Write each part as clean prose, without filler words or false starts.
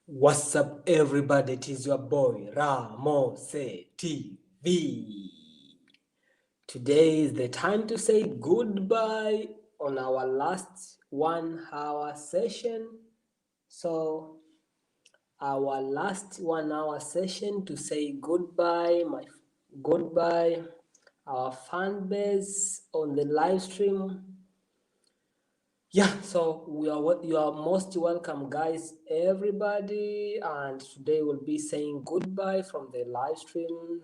What's up, everybody? It is your boy Ramos TV. Today is the time to say goodbye on our last 1 hour session. So, our last 1 hour session to say goodbye, our fan base on the live stream. Yeah, so you are most welcome, guys, everybody, and today we'll be saying goodbye from the live stream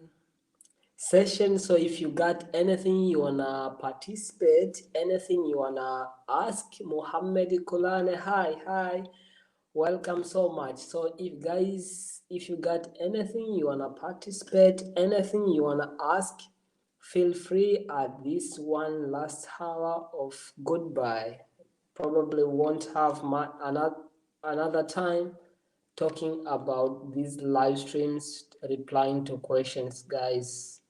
session. So if you got anything you wanna participate, anything you wanna ask, Mohammed Kulane, hi, welcome so much. So if you got anything you wanna participate, anything you wanna ask, feel free at this one last hour of goodbye. Probably won't have another time talking about these live streams, replying to questions, guys.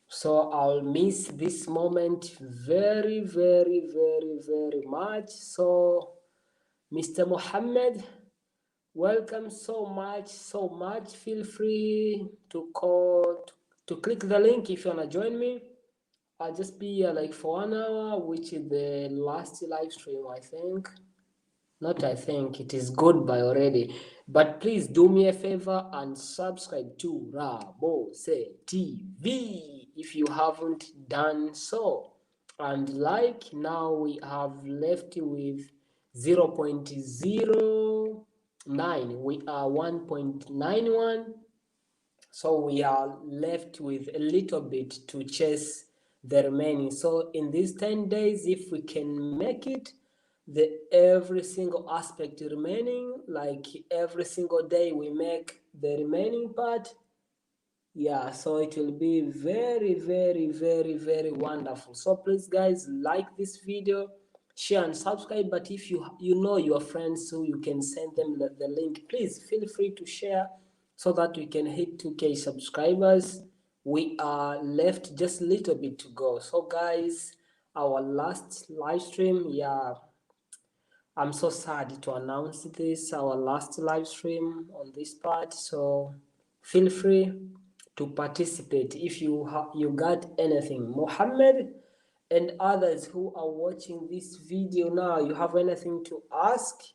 So I'll miss this moment very, very, very, very much. So Mr. Mohammed, welcome so much. Feel free to click the link if you wanna join me. I'll just be here like for 1 hour, which is the last live stream, I think. Not I think, it is goodbye already. But please do me a favor and subscribe to Rabose TV if you haven't done so. And like, now we have left with 0.09. We are 1.91. So we are left with a little bit to chase the remaining. So in these 10 days, if we can make it, every single aspect remaining, like every single day we make the remaining part, yeah, so it will be very, very, very, very wonderful. So please, guys, like this video, share and subscribe. But if you know your friends who you can send them the link, please feel free to share so that we can hit 2K subscribers. We are left just a little bit to go. So guys, our last live stream, yeah, I'm so sad to announce this, our last live stream on this part. So feel free to participate if you got anything. Mohammed and others who are watching this video now, you have anything to ask,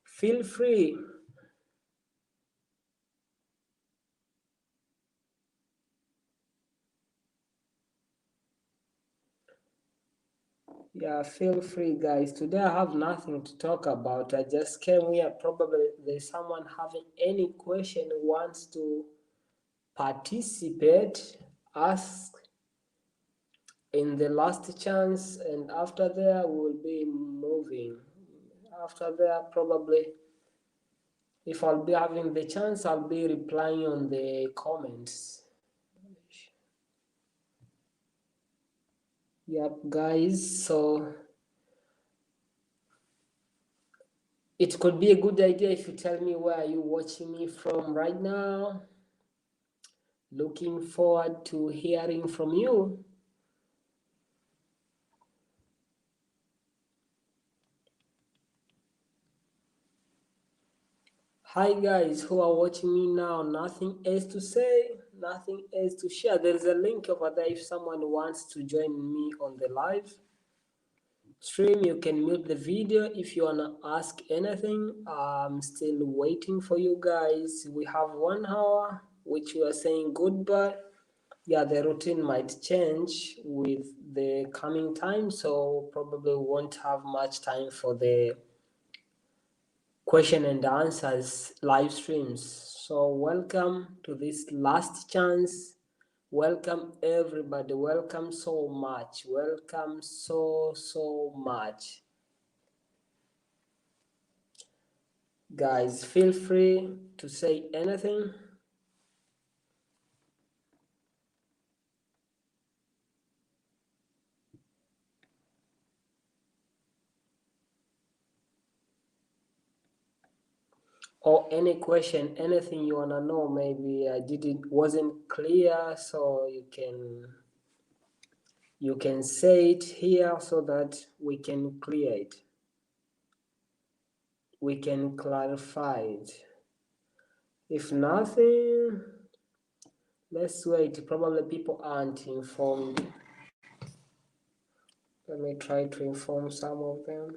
feel free. Yeah, feel free, guys. Today I have nothing to talk about. I just came here. Probably there's someone having any question wants to participate, ask in the last chance, and after there we'll be moving. After there, probably, if I'll be having the chance, I'll be replying on the comments. Yep, guys, so it could be a good idea if you tell me where are you watching me from right now. Looking forward to hearing from you. Hi guys who are watching me now, nothing else to say, nothing else to share. There is a link over there if someone wants to join me on the live stream. You can mute the video if you wanna ask anything. I'm still waiting for you guys. We have 1 hour which we are saying goodbye. Yeah, the routine might change with the coming time, so probably won't have much time for the question and answers live streams. So welcome to this last chance. Welcome everybody. Welcome so much. Welcome so much. Guys, feel free to say anything. Or any question, anything you wanna know. Maybe I wasn't clear, so you can say it here so that we can clear it. we can clarify it. If nothing, let's wait. Probably people aren't informed. Let me try to inform some of them.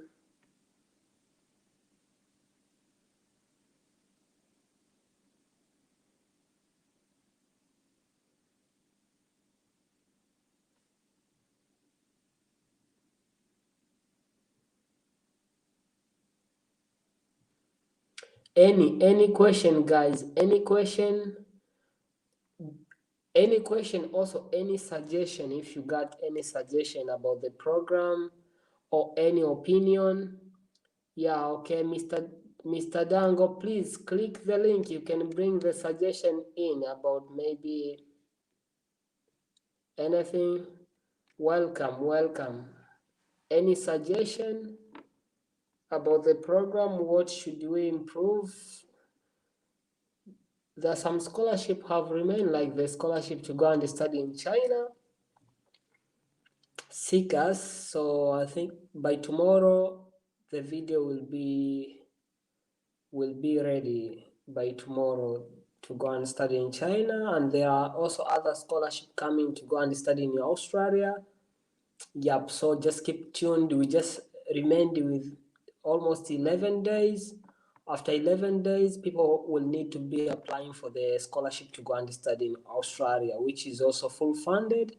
Any question, guys? Any question? Any question? Also, any suggestion? If you got any suggestion about the program or any opinion, yeah, okay, Mr. Dango, please click the link. You can bring the suggestion in about maybe anything. Welcome, welcome. Any suggestion about the program? What should we improve? There some scholarship have remained, like the scholarship to go and study in China, seekers. So I think by tomorrow the video will be ready by tomorrow to go and study in China, and there are also other scholarship coming to go and study in Australia. Yep, so just keep tuned. We just remained with almost 11 days. After 11 days, people will need to be applying for the scholarship to go and study in Australia, which is also full funded.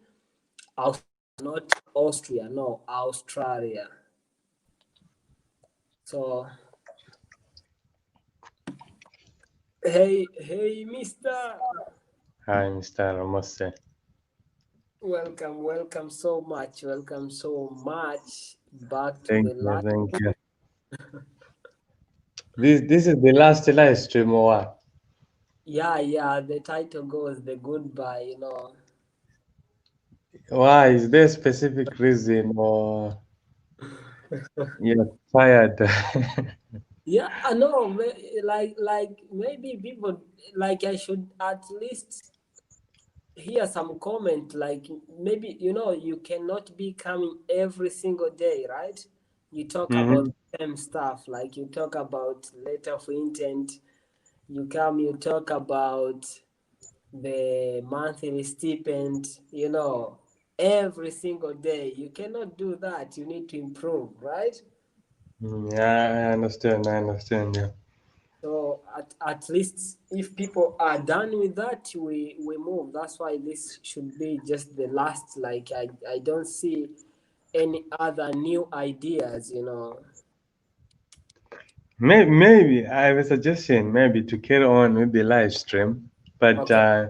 Not Austria, no, Australia. So, hey, Mister. Hi, Mr. Ramose. Welcome so much. Welcome so much back to Thank the you, last. thank you. This is the last live stream or what? Yeah. The title goes the goodbye. Why? Is there a specific reason or you're tired? Yeah, I know. Like maybe people like I should at least hear some comment. Like maybe you cannot be coming every single day, right? You talk about Hmm. the same stuff. Like you talk about letter of intent. You come. You talk about the monthly stipend. Every single day. You cannot do that. You need to improve, right? Yeah, I understand. I understand. Yeah. So at least if people are done with that, we move. That's why this should be just the last. Like I don't see any other new ideas. Maybe I have a suggestion. Maybe to carry on with the live stream, but Okay.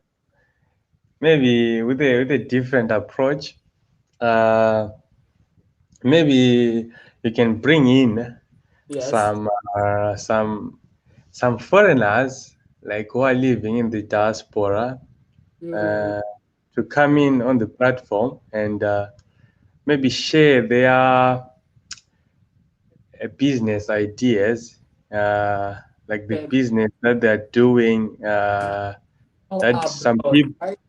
maybe with a different approach. Uh, Maybe you can bring in Yes. some uh, some some foreigners like who are living in the diaspora Mm-hmm. uh, to come in on the platform and maybe share their business ideas, like the Okay. business that they're doing, Oh, that some abroad, people, right?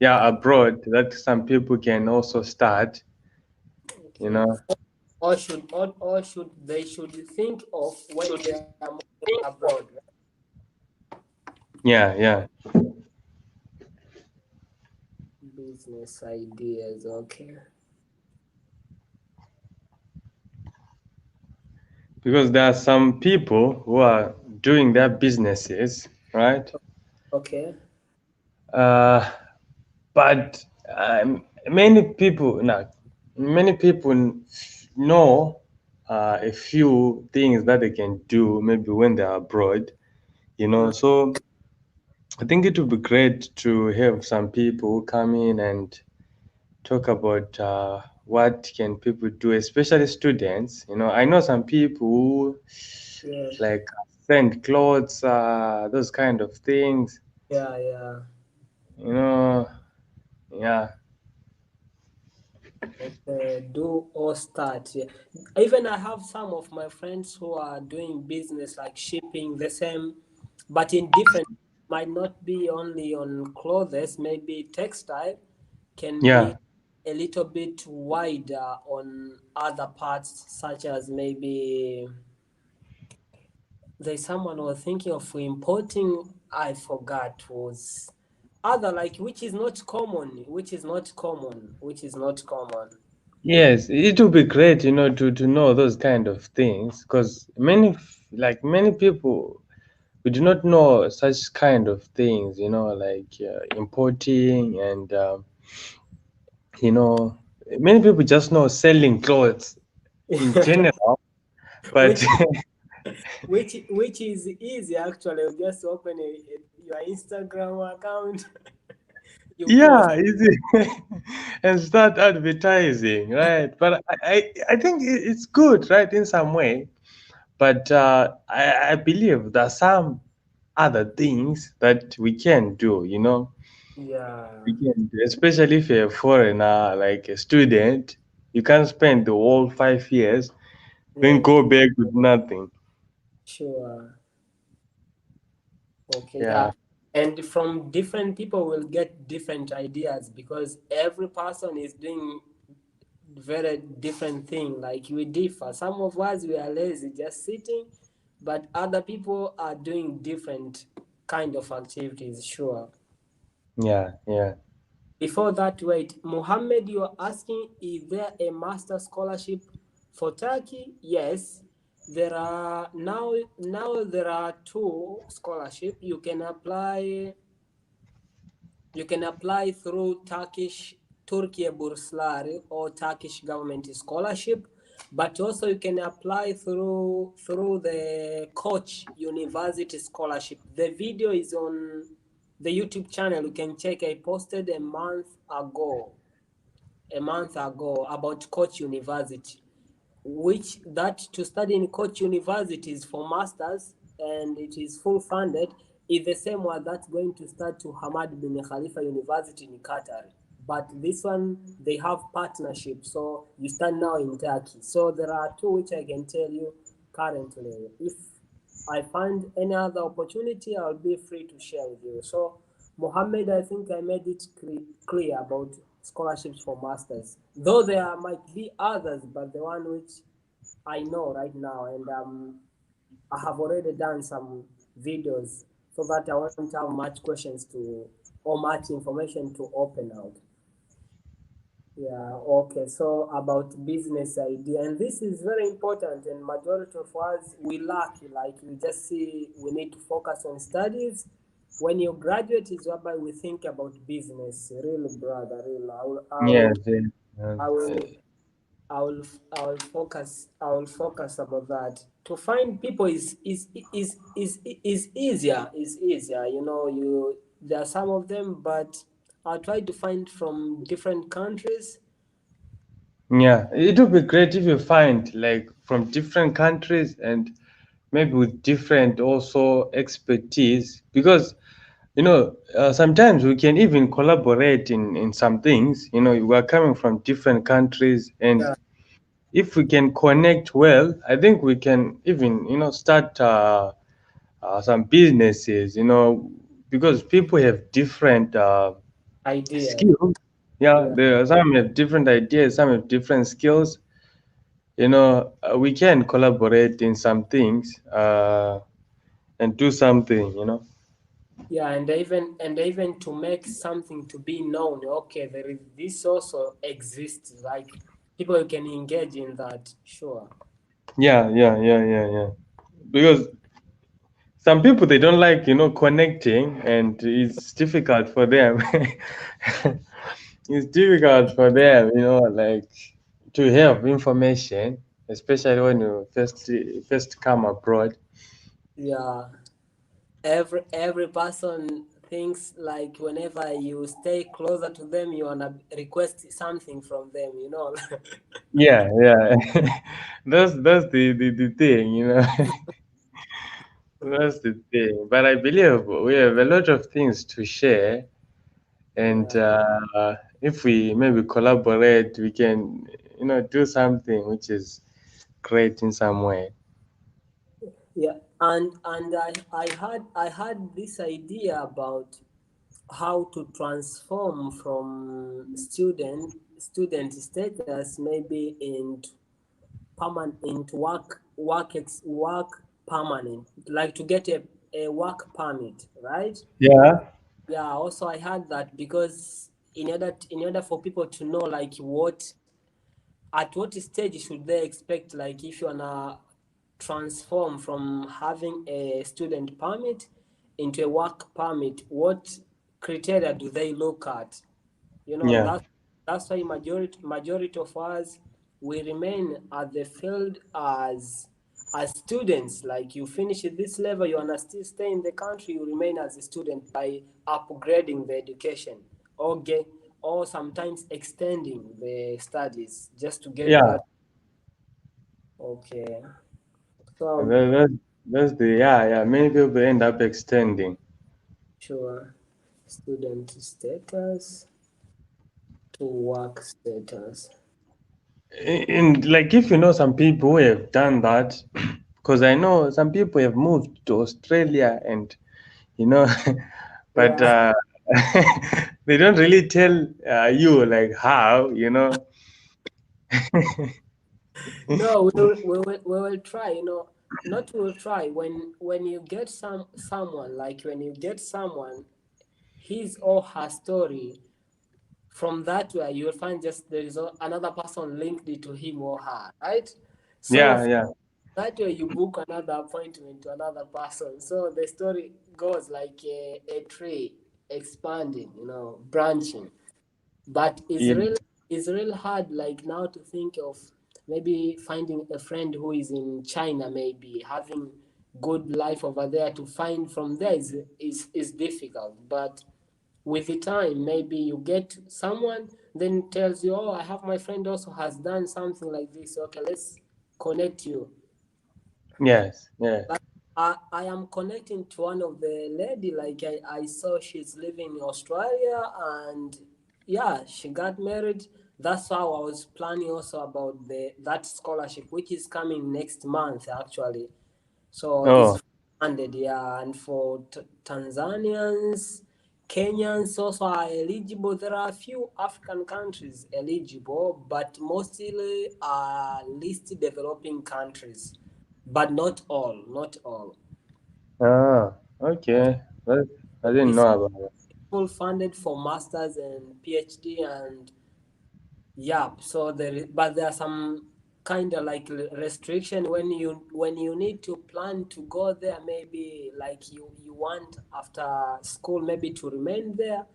yeah, abroad, that some people can also start, you Okay. know. Or should they should think of when they are moving abroad, right? Yeah, yeah. Business ideas. Okay. Because there are some people who are doing their businesses, right? Okay. Uh, but many people know a few things that they can do maybe when they're abroad, Mm, so I think it would be great to have some people who come in and talk about what can people do, especially students. I know some people who yes. like send clothes, those kind of things, Yeah. you know yeah. Okay, do or start. Yeah. Even I have some of my friends who are doing business like shipping the same, but in different. Might not be only on clothes. Maybe textile can Yeah. be a little bit wider on other parts, such as maybe There's someone was thinking of importing. I forgot was other like which is not common, which is not common, which is not common. Yes, it would be great, to know those kind of things, because many people, we do not know such kind of things, like importing and you know, many people just know selling clothes in general, but which which is easy actually. You just open your Instagram account, you post. yeah, easy and start advertising, right? But I think it's good, right, in some way. But I believe there are some other things that we can do, we Yeah, can do, especially if you're a foreigner, like a student. You can't spend the whole 5 years, then yes, go back with nothing. sure. Okay, Yeah, yeah. And from different people will get different ideas because every person is doing very different thing. Like we differ. Some of us we are lazy, just sitting, but other people are doing different kind of activities. Sure. yeah, yeah. Before that, wait, Muhammad, you are asking, is there a master scholarship for Turkey? Yes, there are now there are two scholarship. You can apply through Turkiye Bursları or Turkish government scholarship, but also you can apply through the Koç University scholarship. The video is on the YouTube channel. You can check. I posted a month ago about Koç University, which that to study in Koç University is for masters and it is full funded, is the same one that's going to start to Hamad bin Khalifa University in Qatar. But this one they have partnership, so you stand now in Turkey. So there are two which I can tell you currently. If I find any other opportunity, I'll be free to share with you. So, Mohammed, I think I made it clear about scholarships for masters. Though there might be others, but the one which I know right now, and I have already done some videos so that I won't have much questions to or much information to open out. Yeah, okay. So about business idea, and this is very important, and majority of us we lack. Like you just see, we need to focus on studies. When you graduate, is whereby we think about business. Real brother, real. Yes, yes, yes. I will, I will focus about that. To find people is easier. Is easier. There are some of them, but I'll try to find from different countries. Yeah, it would be great if you find like from different countries and maybe with different also expertise, because sometimes we can even collaborate in some things. We are coming from different countries, and Yeah, if we can connect well, I think we can even start some businesses. Because people have different ideas. skills. Yeah, Yeah, there are some have different ideas, some have different skills. We can collaborate in some things and do something. yeah, and even to make something to be known. Okay, there is this also exists. Like people can engage in that. Sure. Yeah, yeah, yeah, yeah, yeah. Because some people, they don't like connecting, and it's difficult for them. It's difficult for them, like to have information, especially when you first come abroad. Yeah. Every person thinks like whenever you stay closer to them, you wanna request something from them. Yeah, yeah. That's the thing, That's the thing. But I believe we have a lot of things to share, and Yeah. if we maybe collaborate, we can, do something which is great in some way. Yeah. And I had this idea about how to transform from student status maybe into permanent into work permanent, like to get a work permit, right? Yeah. Yeah, also I had that because in order for people to know like what at what stage should they expect, like if you wanna transform from having a student permit into a work permit, what criteria do they look at? You know, Yeah. that's why majority of us, we remain at the field as students. Like you finish at this level, you wanna still stay in the country, you remain as a student by upgrading the education or get, or sometimes extending the studies just to get Yeah. that. Okay. So That, that, that's the yeah. Many people end up extending. sure, student status to work status. In like if you know some people who have done that, because I know some people have moved to Australia and you know, but Yeah. they don't really tell you like how you know. No, we will try, you know, not will try. When you get someone, like when you get someone, his or her story, from that way you'll find just there is another person linked it to him or her, right? So Yeah, yeah, that way you book another appointment to another person. So the story goes like a tree expanding, you know, branching. But yeah, it's real hard like now to think of maybe finding a friend who is in China, maybe having good life over there. To find from there is difficult. But with the time maybe you get someone then tells you, oh, I have my friend also has done something like this, okay, let's connect you. yes, yes. Like I am connecting to one of the lady, like I saw she's living in Australia, and yeah, she got married. That's how I was planning also about the that scholarship, which is coming next month actually. So Oh, it's funded, yeah, and for Tanzanians, Kenyans also are eligible. There are a few African countries eligible, but mostly are least developing countries, but not all, not all. ah, okay. Well, I didn't It's know about it. full funded for masters and PhD, and yeah, so but there are some kind of like restriction when you need to plan to go there. Maybe like you want after school maybe to remain there.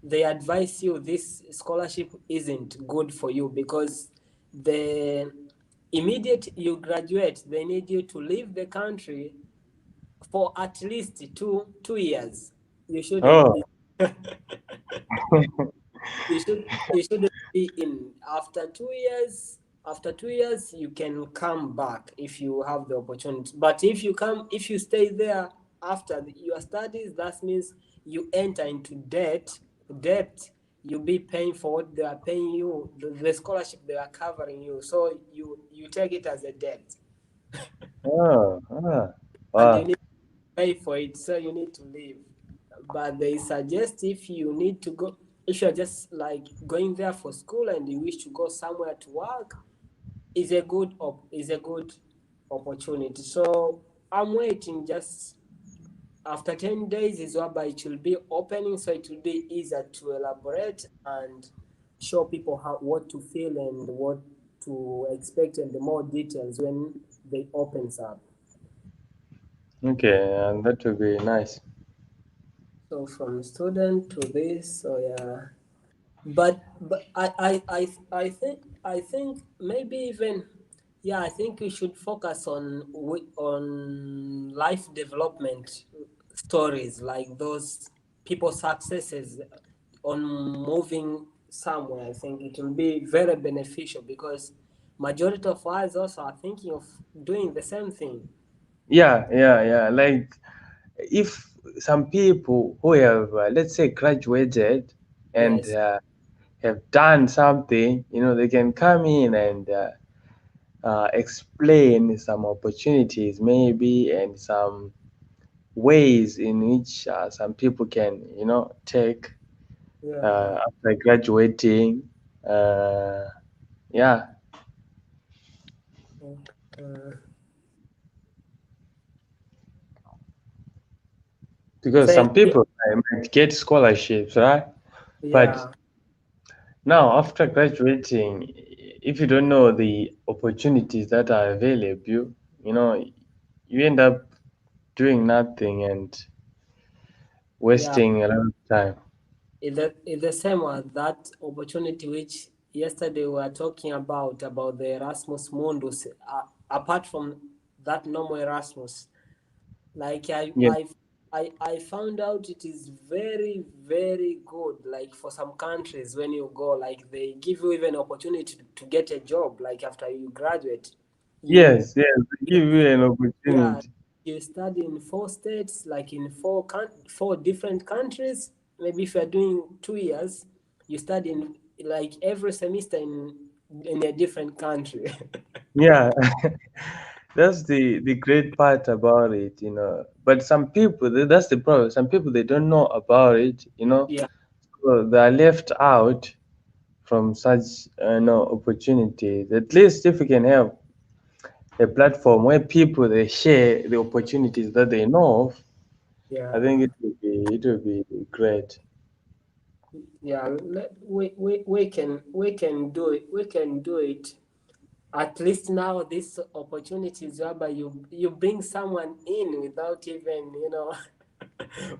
They advise you this scholarship isn't good for you because the immediate you graduate, they need you to leave the country for at least two years. You shouldn't Oh, be you shouldn't be in after 2 years. After 2 years you can come back if you have the opportunity, but if you stay there after your studies, that means you enter into debt. You be paying for what they are paying you, the scholarship they are covering you, so you take it as a debt, oh, ah, and you wow. need to pay for it, so you need to leave. But they suggest if you need to go, if you're just like going there for school and you wish to go somewhere to work, is a good opportunity. So I'm waiting. Just after 10 days is whereby it will be opening, so it will be easier to elaborate and show people how what to feel and what to expect and the more details when they opens up. Okay, and that would be nice. So from student to this, so yeah. But I think maybe even, yeah, I think we should focus on life development stories, like those people successes on moving somewhere. I think it will be very beneficial because majority of us also are thinking of doing the same thing. Yeah, yeah, yeah. Like if some people who have, let's say, graduated and Yes. have done something, they can come in and explain some opportunities, maybe, and some ways in which some people can, take Yeah. after graduating. Uh, yeah, Uh, because Thank some you. people might get scholarships, right? But Yeah, now, after graduating, if you don't know the opportunities that are available, you know, you end up doing nothing and yeah. wasting a lot of time. It's the same as that opportunity which yesterday we were talking about the Erasmus Mundus. Apart from that normal Erasmus, like Yeah. I found out it is very very good. Like for some countries, when you go, like they give you even opportunity to get a job. Like after you graduate, you Yes, yes, they give you an yeah, opportunity. you study in 4 states, like in four different countries. Maybe if you're doing 2 years, you study in like every semester in a different country. Yeah, that's the great part about it, you know. But some people, that's the problem. Some people they don't know about it, you know. Yeah, So they are left out from such opportunities. At least if we can have a platform where people they share the opportunities that they know of, I yeah, think it will be great. yeah. We can do it. We can do it. At least now, this opportunity is whereby you bring someone in without even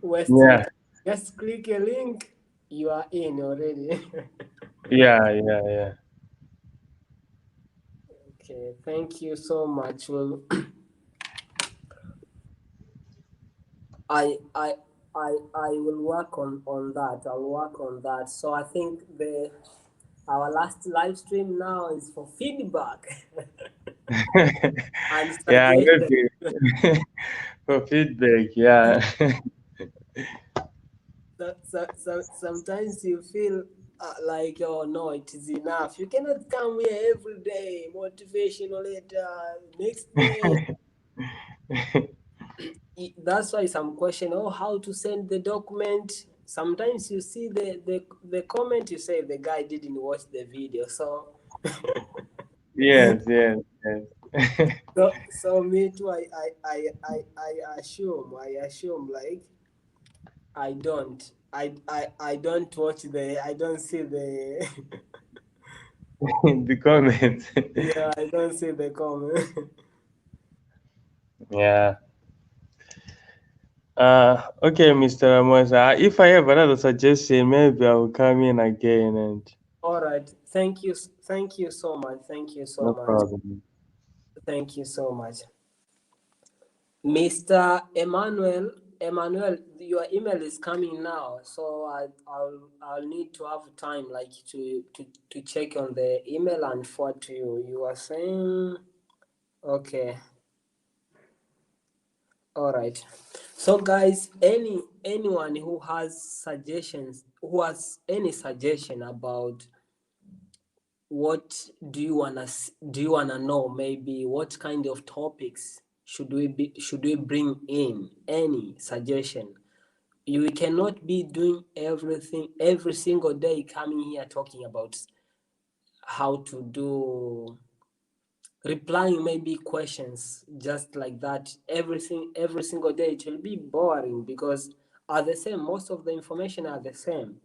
wasting Yeah, time. Just click a link, you are in already. yeah, yeah, yeah. Okay, thank you so much. Well, I I I will work on that. I'll work on that. So I think the our last live stream now is for feedback and Yeah, suggestions. maybe for feedback. Yeah, Sometimes you feel like, oh no, it is enough. You cannot come here every day, motivational letter, next day. That's why some question, oh, how to send the document. Sometimes you see the comment, you say the guy didn't watch the video. yes, yes, yes. So me too. I assume like I don't watch I don't see the The comments. yeah, I don't see the comment. Yeah. Okay, Mr. Ramos. If I have another suggestion, maybe I will come in again and All right. Thank you so much. Thank you so no much. problem. Thank you so much. Mr. Emmanuel, your email is coming now, so I'll need to have time, like to check on the email and forward to you. You are saying okay, all right. So guys, anyone who has suggestions, who has any suggestion about what do you wanna know? Maybe what kind of topics should we bring in? Any suggestion? You cannot be doing everything every single day, coming here talking about how to do replying maybe questions just like that. Everything every single day, it will be boring because are the same. Most of the information are the same.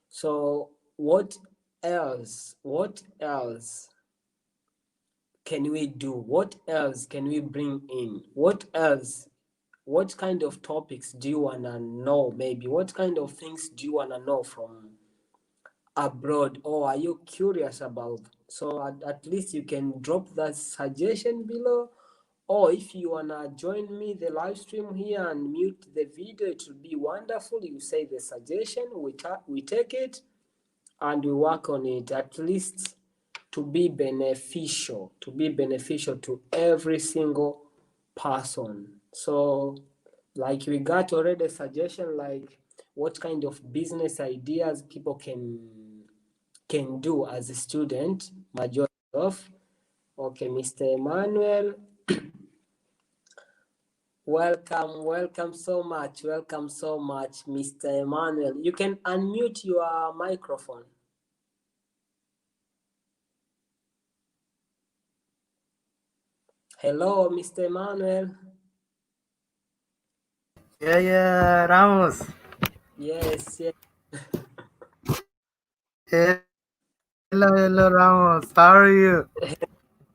So what else can we do? What else can we bring in? What else? What kind of topics do you want to know? Maybe what kind of things do you want to know from abroad, or are you curious about? So at least you can drop that suggestion below, or if you want to join me the live stream here and mute the video, it will be wonderful. You say the suggestion, we take it and we work on it, at least to be beneficial to every single person. So like we got already a suggestion, like what kind of business ideas people can do as a student, majority of. Okay, Mr. Emmanuel, welcome so much, Mr. Emmanuel. You can unmute your microphone. Hello, Mr. Emmanuel. Yeah, yeah, Ramos. Yes, yes. Hello, Ramos. How are you?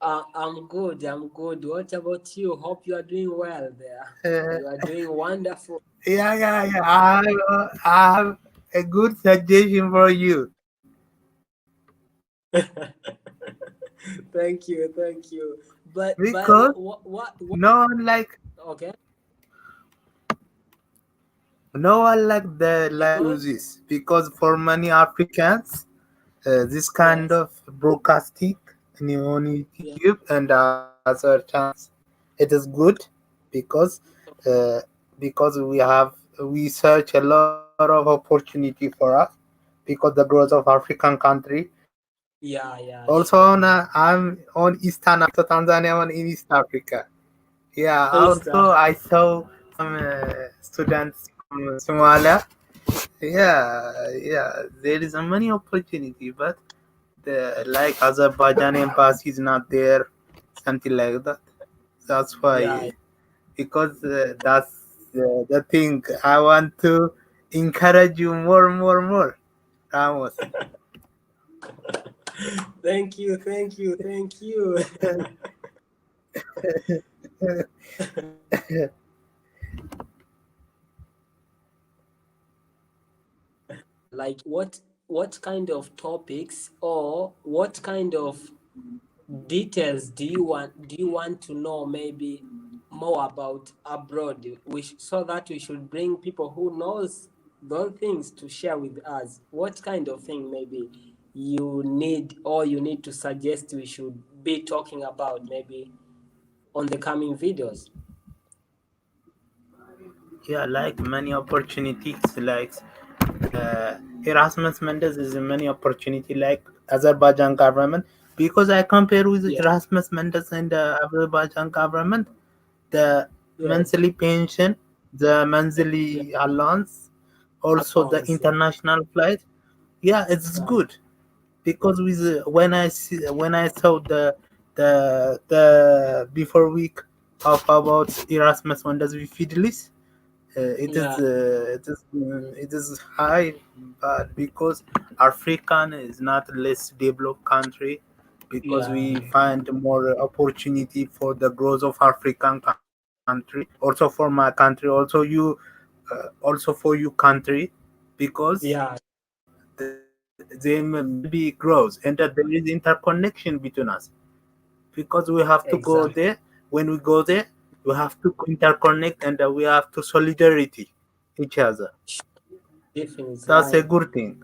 I'm good. I'm good. What about you? Hope you are doing well there. Uh, You are doing wonderful. yeah. I have a good suggestion for you Thank you. But because what? no one like Okay, no one like the like because uses because for many Africans, this kind yes, of broadcasting on yeah, YouTube and other channels, it is good because uh, we search a lot of opportunity for us because the growth of African country. Also yeah, I'm sure. on Eastern Africa, so Tanzania I'm in East Africa. Yeah, also I Easter. saw some students from Somalia. Yeah, there is a many opportunity, but the like Azerbaijan embassy is not there, something like that. That's Yeah. why, because that's the thing. I want to encourage you more, Ramos. Thank you. Like what kind of topics or what kind of details do you want to know maybe more about abroad, so that we should bring people who knows those things to share with us? What kind of thing maybe you need to suggest we should be talking about maybe on the coming videos? Yeah, like many opportunities, like Erasmus Mendes is a many opportunity like Azerbaijan government because I compare with Yeah, Erasmus Mendes and the Azerbaijan government, the yes, monthly pension, the yeah, monthly allowance, also the allowance, yeah, international flight. Yeah, it's yeah, good because with when I saw the before week of about Erasmus Mendes with Fidelis, yeah, it is high, but because African is not less developed country, because yeah, we find more opportunity for the growth of African country, also for my country, also for you country, because yeah, they may be grows and that there is interconnection between us because we have to go exactly. there. When we go there, we have to interconnect and we have to solidarity each other. Definitely, That's a like, good thing.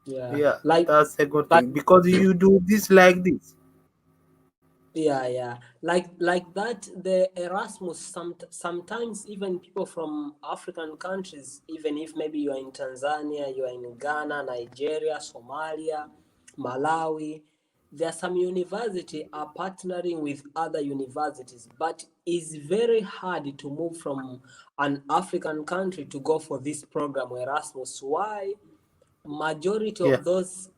yeah, Yeah, like that's a good like thing because you do this like this. yeah, like that. The Erasmus, sometimes even people from African countries, even if maybe you are in Tanzania, you are in Ghana, Nigeria, Somalia, Malawi, there are some university are partnering with other universities, but it's very hard to move from an African country to go for this program Erasmus. Why? Majority Yeah, of those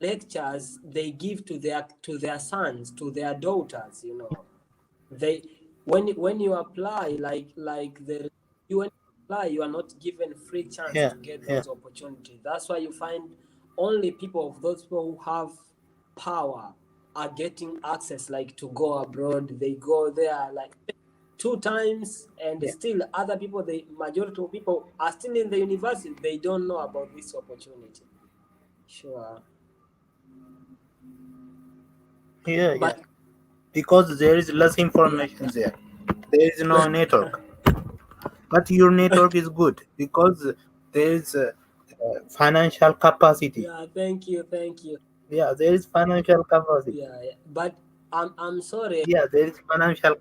lectures they give to their sons, to their daughters, they when you apply, like the you when you apply, you are not given free chance yeah, to get yeah, those opportunities. That's why you find only those people who have power are getting access, like to go abroad. They go there like two times, and yeah, still other people, the majority of people are still in the university, they don't know about this opportunity. Sure. yeah. But Because there is less yeah, information there. There is no network, but your network is good because there is financial capacity. yeah, thank you. Yeah, there is financial capacity. Yeah. But I'm sorry. Yeah, there is financial.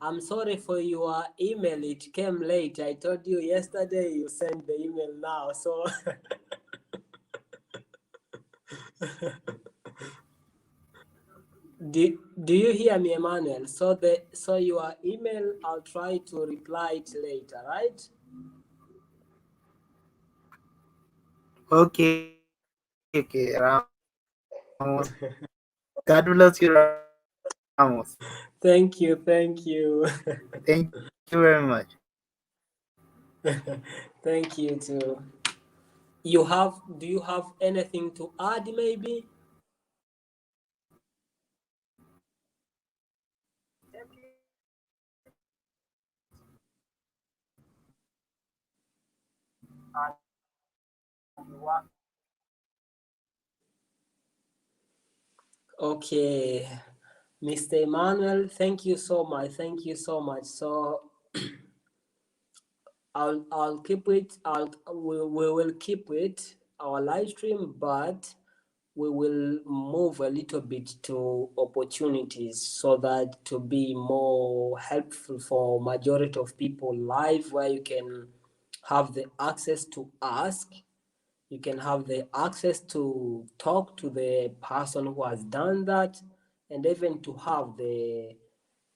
I'm sorry for your email. It came late. I told you yesterday, you sent the email now. So do you hear me, Emmanuel? So your email, I'll try to reply it later, right? Okay, Ramos. God bless you, Ramos. Thank you. Thank you very much. Thank you too. You have, do you have anything to add maybe? Okay, Mr. Emmanuel, thank you so much. Thank you so much. So I'll keep it. We will keep it our live stream, but we will move a little bit to opportunities so that to be more helpful for majority of people live, where you can have the access to ask, you can have the access to talk to the person who has done that, and even to have the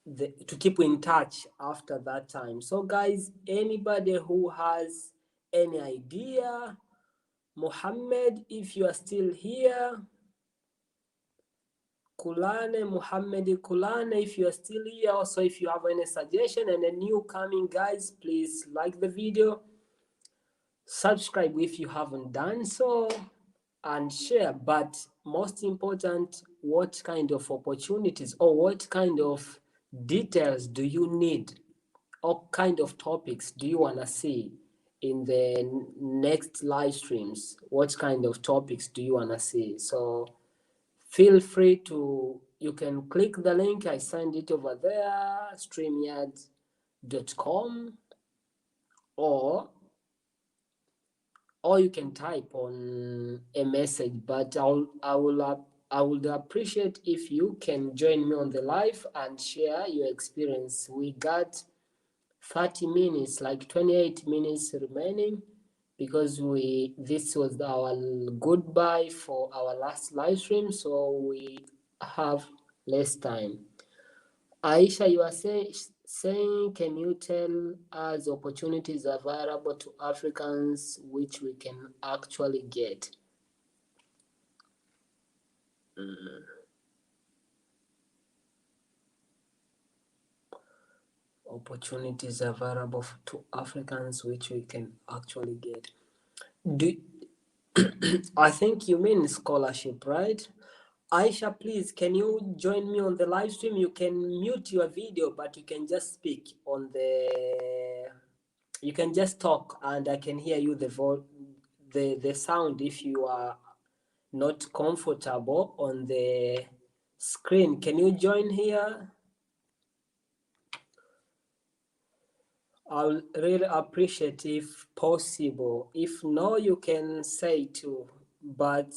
to keep in touch after that time. So guys, anybody who has any idea, Muhammad, if you are still here, Kulane, Muhammad Kulane, if you are still here, also if you have any suggestion, and the new coming guys, please like the video, subscribe if you haven't done so, and share. But most important, what kind of opportunities or what kind of details do you need? What kind of topics do you want to see in the next live streams? What kind of topics do you want to see? So feel free to, you can click the link, I send it over there, streamyard.com, or you can type on a message. But I would appreciate if you can join me on the live and share your experience. We got 30 minutes, like 28 minutes remaining, because this was our goodbye for our last live stream, so we have less time. Aisha, you are saying, can you tell us opportunities available to Africans which we can actually get? Opportunities available to Africans which we can actually get. Do I think you mean scholarship, right? Aisha, please, can you join me on the live stream? You can mute your video, but you can just speak on the. You can just talk, and I can hear you the sound. If you are not comfortable on the screen, can you join here? I'll really appreciate if possible. If no, you can say too, but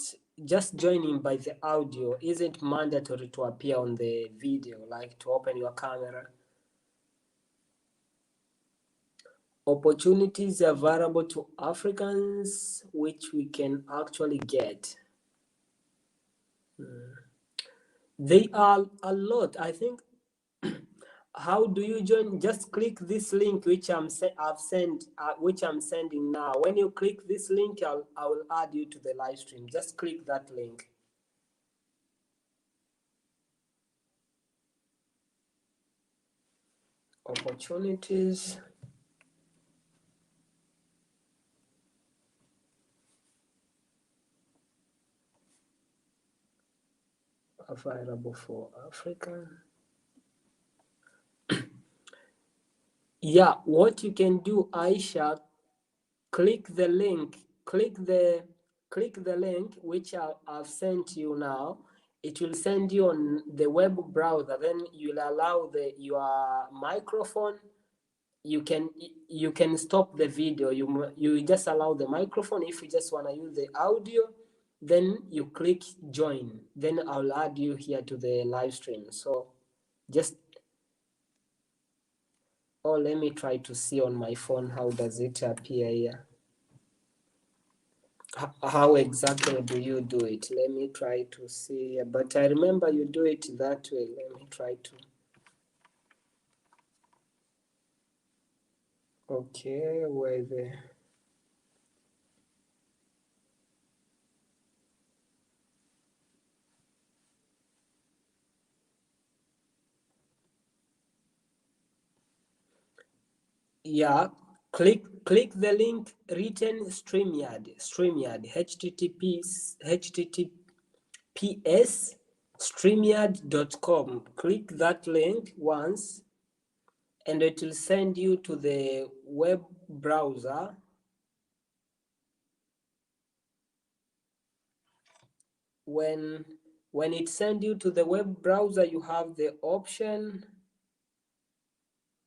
just joining by the audio isn't mandatory to appear on the video, like to open your camera. Opportunities available to Africans which we can actually get. They are a lot. I think. How do you join? Just click this link which I've sent, which I'm sending now. When you click this link, I will add you to the live stream. Just click that link. Opportunities available for Africa. Yeah, what you can do, Aisha, click the link, click the link which I've sent you now. It will send you on the web browser. Then you'll allow your microphone. You can stop the video. You just allow the microphone. If you just want to use the audio, then you click join. Then I'll add you here to the live stream. So just, oh, let me try to see on my phone, how does it appear here. How exactly do you do it? Let me try to see, but I remember you do it that way. Let me try to. Okay, where the. Yeah, Click the link written StreamYard, https streamyard.com. Click that link once and it will send you to the web browser. When it sends you to the web browser, you have the option.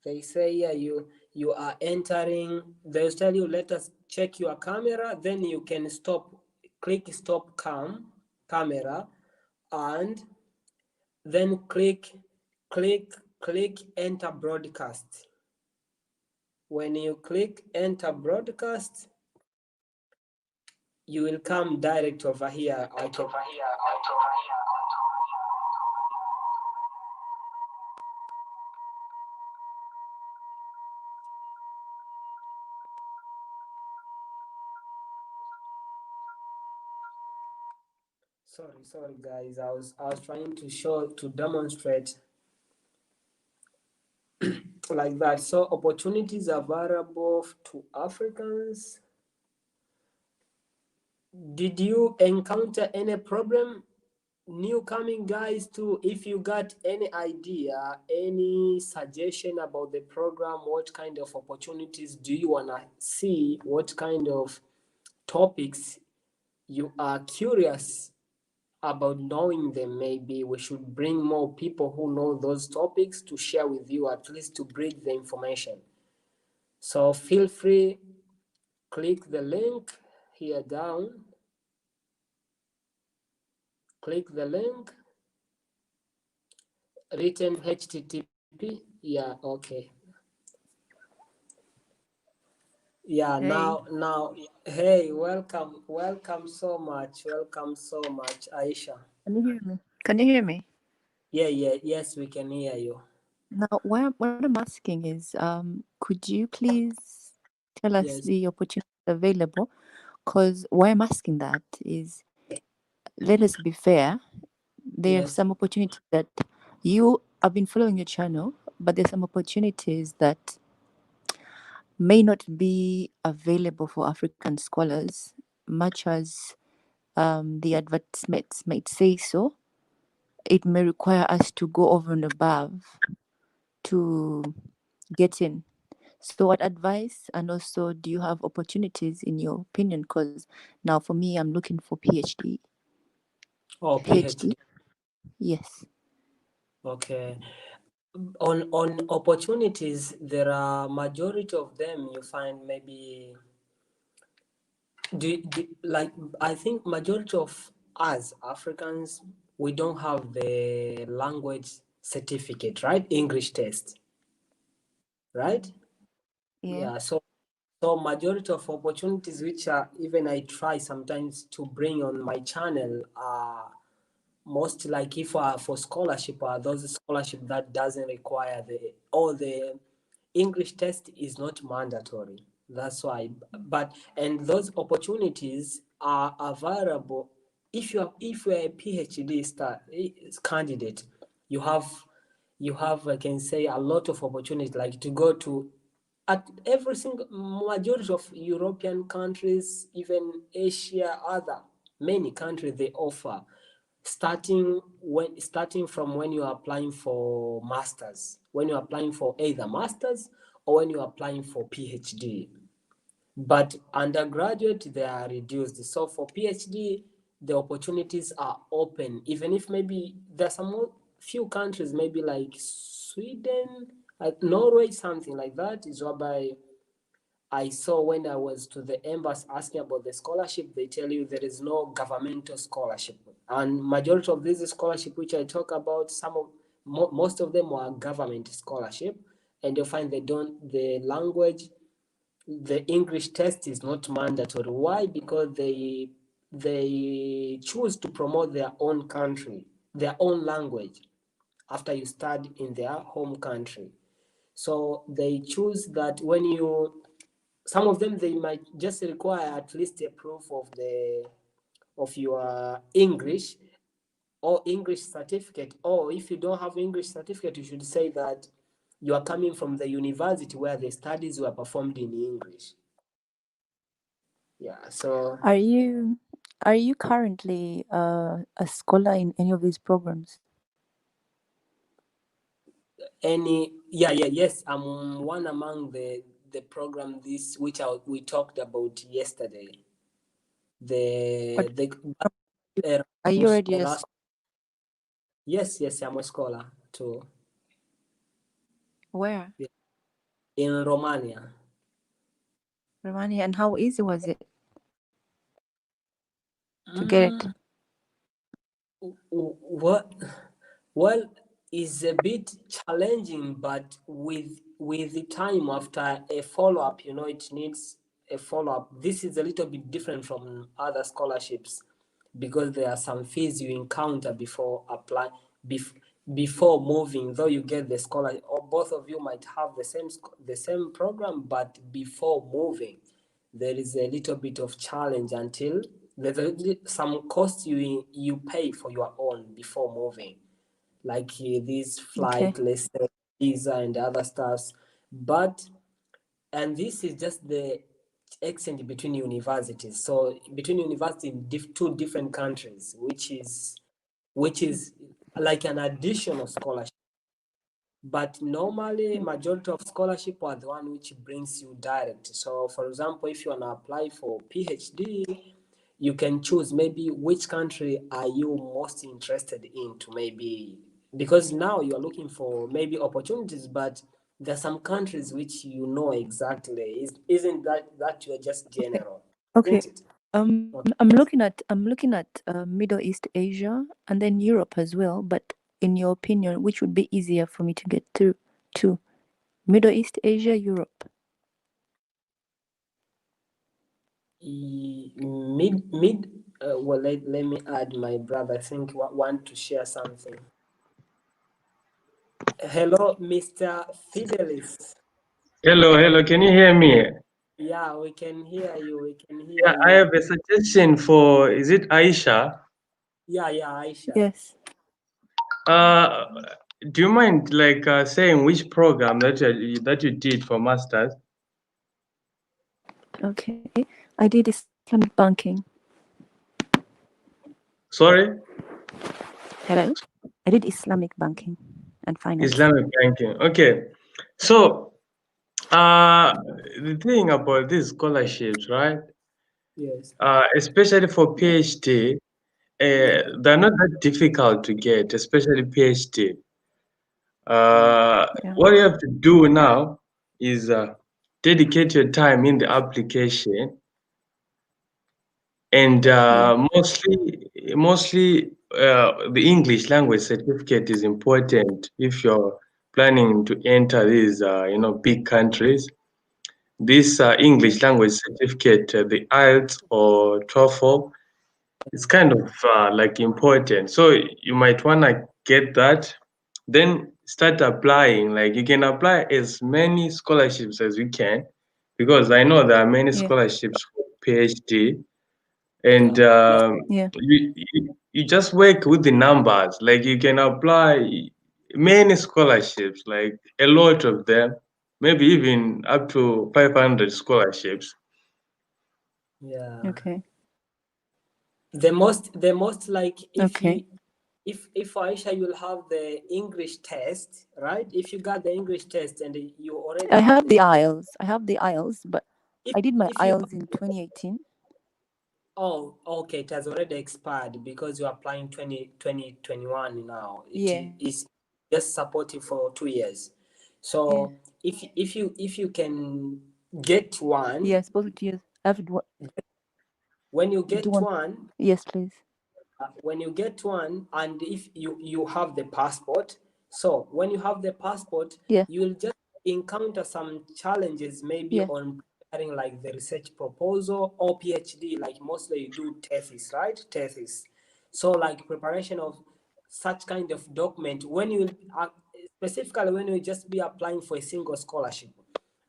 They say yeah, you are entering. They'll tell you, let us check your camera. Then you can click stop camera, and then click enter broadcast. When you click enter broadcast, you will come direct over here. Sorry guys, I was trying to demonstrate like that. So opportunities available to Africans. Did you encounter any problem? New coming guys too, if you got any idea, any suggestion about the program, what kind of opportunities do you want to see, what kind of topics you are curious about knowing them, maybe we should bring more people who know those topics to share with you, at least to bridge the information. So feel free, click the link here down, click the link written http. Yeah, okay. Yeah, Hey, now, hey, welcome so much, Aisha. can you hear me? Can you hear me? Yes, we can hear you. Now, what I'm asking is, could you please tell us Yes, the opportunities available? Because why I'm asking that is, let us be fair. There are yes. some opportunities that you have been following your channel, but there's some opportunities that may not be available for African scholars, much as the advertisements might say so. It may require us to go over and above to get in. So, what advice and also do you have opportunities in your opinion? Because now for me, I'm looking for PhD. Oh, PhD, PhD. yes. Okay. On opportunities, there are majority of them you find maybe like I think majority of us Africans, we don't have the language certificate, right? English test, right? Yeah. Yeah, so majority of opportunities which are even I try sometimes to bring on my channel are most like if for scholarship are those scholarship that doesn't require the English test is not mandatory. That's why, but and those opportunities are available if you're a PhD candidate, you have I can say a lot of opportunities like to go to at every single majority of European countries, even Asia, other many countries they offer starting from when you are applying for masters, when you're applying for either masters or when you're applying for PhD. But undergraduate they are reduced. So for PhD, the opportunities are open, even if maybe there's some few countries, maybe like Sweden, like Norway, something like that, is whereby I saw when I was to the embassy asking about the scholarship, they tell you there is no governmental scholarship. And majority of these scholarship which I talk about, most of them are government scholarship, and you'll find the language, the English test is not mandatory. Why? Because they choose to promote their own country, their own language after you study in their home country. So they choose that when you some of them they might just require at least a proof of your English or English certificate, or if you don't have English certificate, you should say that you are coming from the university where the studies were performed in English. Yeah, so Are you currently a scholar in any of these programs? yes, I'm one among the program this which we talked about yesterday. But The are you already a scholar. Yes, I'm a scholar too. where? In Romania. Romania, and how easy was it to get it? Mm, what? Well, it's a bit challenging, but with the time after a follow up, it needs a follow up. This is a little bit different from other scholarships because there are some fees you encounter before apply bef- before moving. Though you get the scholarship, or both of you might have the same program, but before moving, there is a little bit of challenge until there's some cost you pay for your own before moving, like this Okay. flight, let's say visa and other stuffs. But and this is just the exchange between universities. So between university in two different countries, which is like an additional scholarship. But normally, majority of scholarship are the one which brings you direct. So, for example, if you wanna apply for PhD, you can choose maybe which country are you most interested in to maybe, because now you are looking for maybe opportunities, but there are some countries which exactly. Isn't that you're just general, Okay. isn't it? I'm looking at Middle East Asia and then Europe as well. But in your opinion, which would be easier for me to get through to? Middle East Asia, Europe. Well, let me add my brother. I think want to share something. Hello, Mr. Fidelis. Hello, can you hear me? Yeah, we can hear you. We can hear Yeah, I you. have a suggestion for, is it Aisha? Yeah, Aisha. Yes. Uh, do you mind like saying which program that you did for masters? Okay. I did Islamic banking. Sorry, Hello. I did Islamic banking and finance. Islamic banking. Okay, so uh, the thing about these scholarships, right? Yes. Especially for PhD, Yeah. they're not that difficult to get, especially PhD. Mm. Yeah. What you have to do now is dedicate your time in the application, and Yeah. mostly the English language certificate is important if you're planning to enter these big countries. This English language certificate, the IELTS or TOEFL, it's kind of like important. So you might want to get that, then start applying. Like you can apply as many scholarships as you can, because I know there are many Yeah. scholarships for PhD, and Yeah. Yeah. you just work with the numbers. Like you can apply many scholarships, like a lot of them, maybe even up to 500 scholarships. Yeah. Okay. The most like Okay. if Aisha, you'll have the English test, right? If you got the English test and you already I have have the the IELTS. I have the IELTS, but if I did my if you IELTS in 2018. Oh, okay. It has already expired because you're applying 2021 now. It Yeah. is just supportive for 2 years. Yeah. So if you can get one, Yeah. Supposed to use. I have to when you do get one. one, Yes, please. and if you have the passport, so when you have the passport, Yeah. you will just encounter some challenges maybe Yeah. on preparing like the research proposal or PhD, like mostly you do thesis, right? Thesis. So like preparation of such kind of document when you specifically when you just be applying for a single scholarship,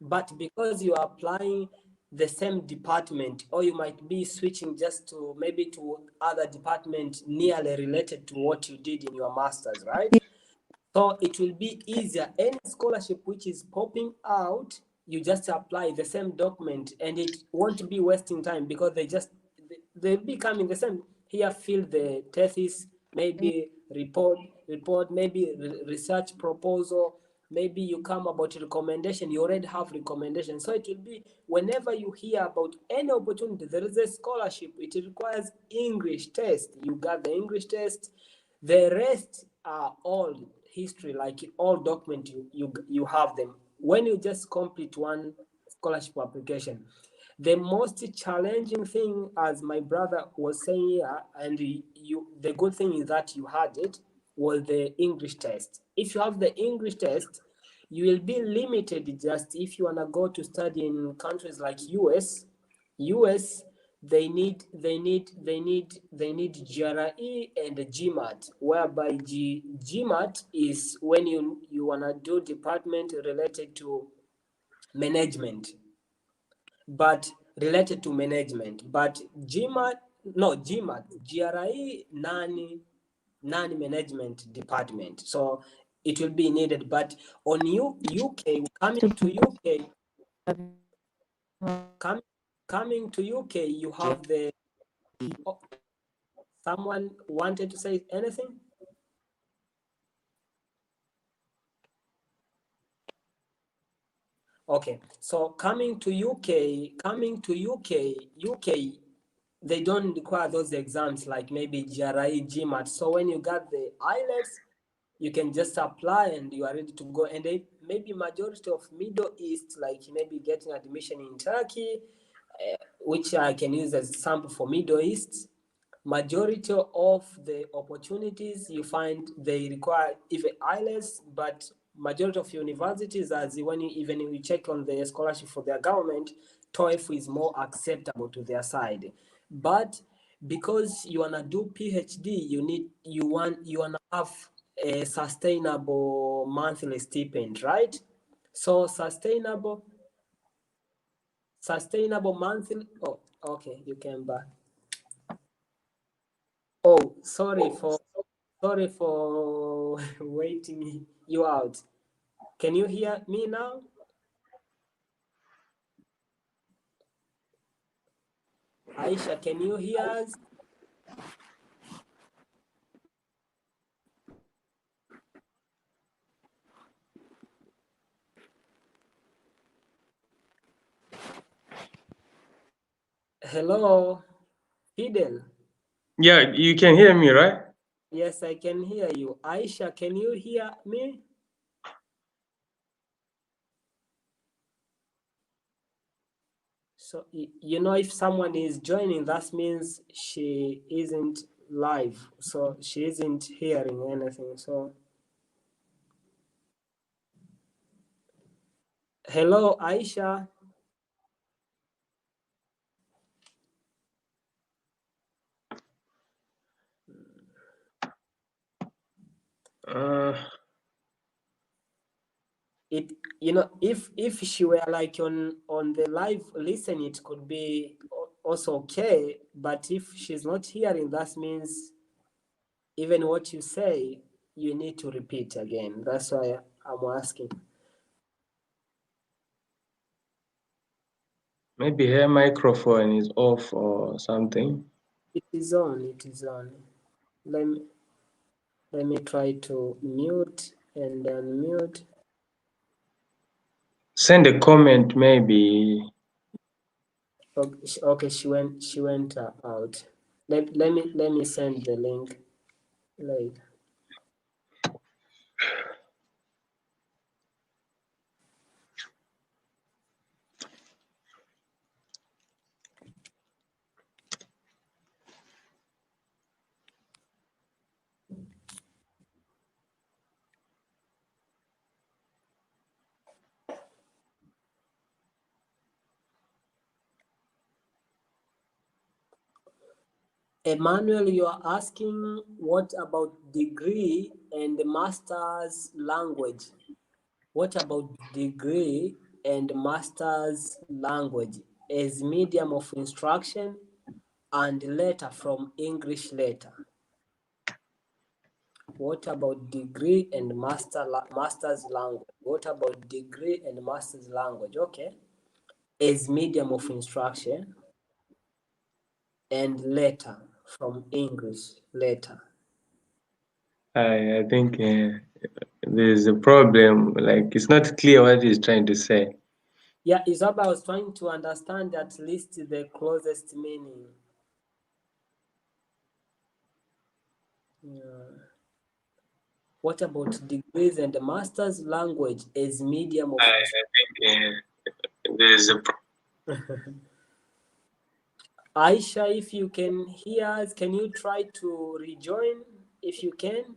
but because you are applying the same department, or you might be switching just to maybe to other department nearly related to what you did in your masters, right? So it will be easier. Any scholarship which is popping out, you just apply the same document, and it won't be wasting time because they'll be coming the same. Here, fill the thesis, maybe report, maybe research proposal. Maybe you come about recommendation. You already have recommendation. So it will be whenever you hear about any opportunity, there is a scholarship. It requires English test. You got the English test. The rest are all history, like all document you have them. When you just complete one scholarship application, the most challenging thing, as my brother was saying here, and the good thing is that you had it, was the English test. If you have the English test, you will be limited just if you wanna go to study in countries like US, they need GRE and GMAT, whereby GMAT is when you wanna do department related to management, but GMAT, no, GRE non-management department. So it will be needed. But on UK, coming to UK, you have the. Oh, someone wanted to say anything? Okay, so coming to UK, they don't require those exams like maybe GRE, GMAT. So when you got the IELTS, you can just apply and you are ready to go. And maybe majority of Middle East, like maybe getting admission in Turkey, which I can use as a sample for Middle East. Majority of the opportunities you find, they require even IELTS, but majority of universities, as when you check on the scholarship for their government, TOEFL is more acceptable to their side. But because you wanna do PhD, you wanna have a sustainable monthly stipend, right? So sustainable monthly. Oh, okay, you came back. Oh, sorry for waiting you out. Can you hear me now? Aisha, can you hear us? Hello, Fidel. Yeah, you can hear me, right? Yes, I can hear you. Aisha, can you hear me? So, if someone is joining, that means she isn't live. So she isn't hearing anything. So, hello, Aisha. Uh, It if she were like on the live listen, it could be also okay, but if she's not hearing, that means even what you say, you need to repeat again. That's why I'm asking. maybe her microphone is off or something. It is on. Let me try to mute and unmute. Send a comment, maybe. Okay, she went out. Let me send the link later. Emmanuel, you are asking what about degree and master's language? What about degree and master's language as medium of instruction and letter from English letter? What about degree and master's language? What about degree and master's language? Okay. As medium of instruction and letter from English letter. I think there's a problem. Like it's not clear what he's trying to say. Yeah, it's what I was trying to understand at least the closest meaning. Yeah. What about degrees and master's language as medium of I think there's a Aisha, if you can hear us, can you try to rejoin if you can?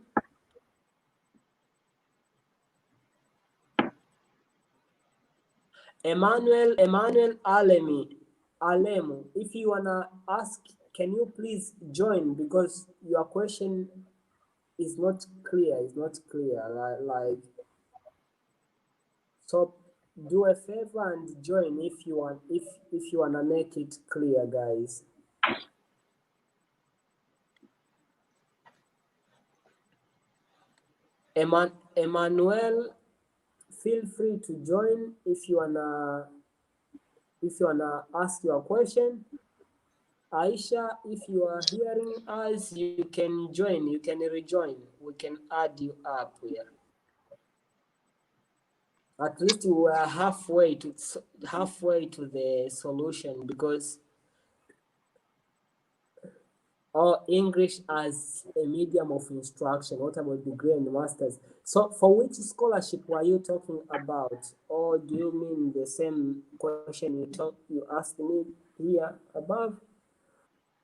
Emmanuel Alemu, if you wanna ask, can you please join because your question is not clear. It's not clear. Like so, do a favor and join if you want. If you wanna make it clear, guys. Emmanuel, feel free to join if you wanna ask your question. Aisha, if you are hearing us, you can join, you can rejoin. We can add you up here. At least we are halfway to the solution because or English as a medium of instruction. What about degree and masters? So for which scholarship were you talking about? Or do you mean the same question you asked me here above?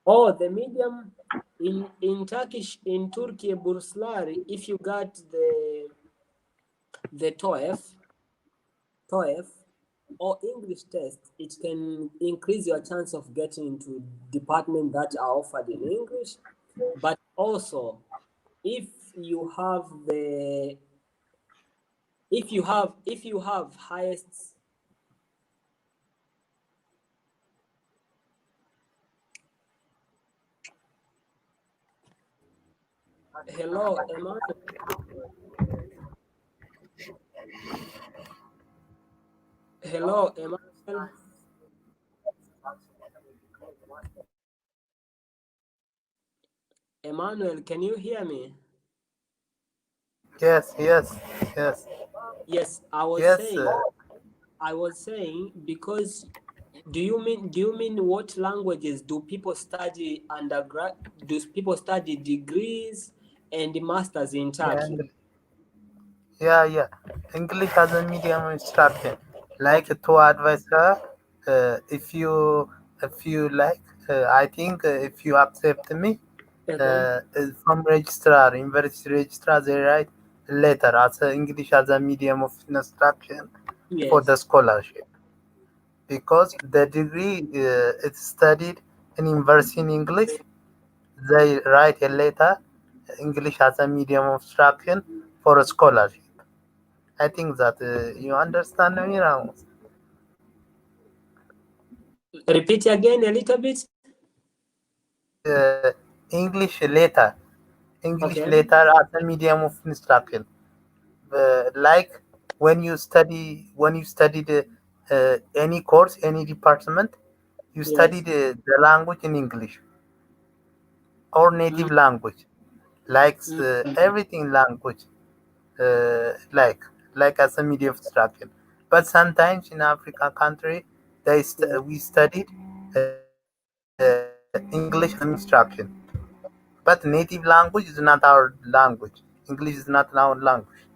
Oh, the medium in Turkish in Turkey Burslari, if you got the TOEF or English test, it can increase your chance of getting into department that are offered in English. But also, if you have the if you have highest hello Emmanuel, hello Emmanuel, Emmanuel, can you hear me? Yes, yes, yes, Yes, yes. I was saying because do you mean what languages do people study undergrad? Do people study degrees and masters in Yeah, Turkey? yeah. English as a medium instruction. Like Okay, to advise her, if you like, I think if you accept me, okay, from registrar, university registrar, they write letter as a English as a medium of instruction for the yes. scholarship because the degree is studied in university in English. They write a letter English as a medium of instruction for a scholarship. I think that you understand me, Ramos. Repeat again a little bit. English letter, English Okay, letter as a medium of instruction. Like when you studied any course, any department, you yes. studied the language in English or native Mm, language, like mm, everything language, like as a medium of instruction. But sometimes in African country, yes. we studied English as a medium of instruction. But native language is not our language. English is not our language.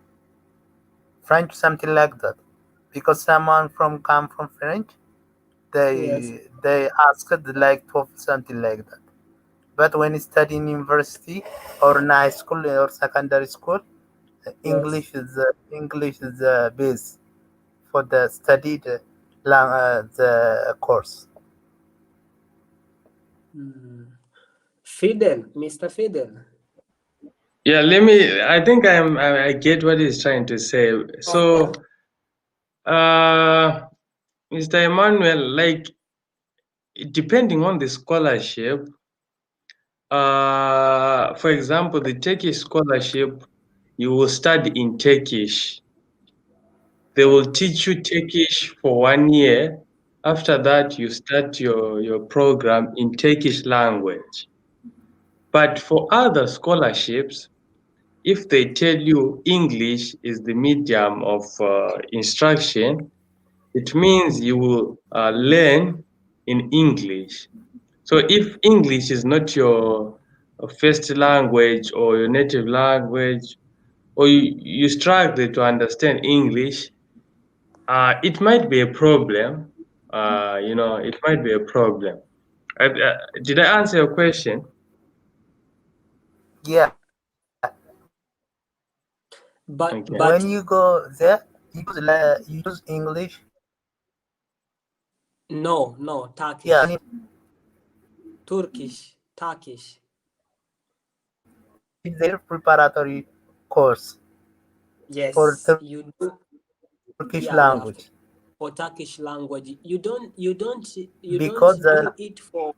French something like that. Because someone from come from French, Yes. they asked like to something like that. But when you study in university or in high school or secondary school, Yes. English is the base for the studied the course. Mm. Fidel, Mr. Fidel. Yeah, let me. I think I get what he's trying to say. Okay. So, uh, Mr. Emmanuel, like depending on the scholarship, For example, the Turkish scholarship, you will study in Turkish. They will teach you Turkish for 1 year. After that, you start your program in Turkish language. But for other scholarships, if they tell you English is the medium of instruction, it means you will learn in English. So if English is not your first language or your native language, or you struggle to understand English, it might be a problem. It might be a problem. Did I answer your question? Yeah. But When Okay. you but go there, you use English. no, Yeah. Turkish, Turkish. It's their preparatory course for Yes, you Turkish do. language Yeah, for Turkish language. You because don't do it for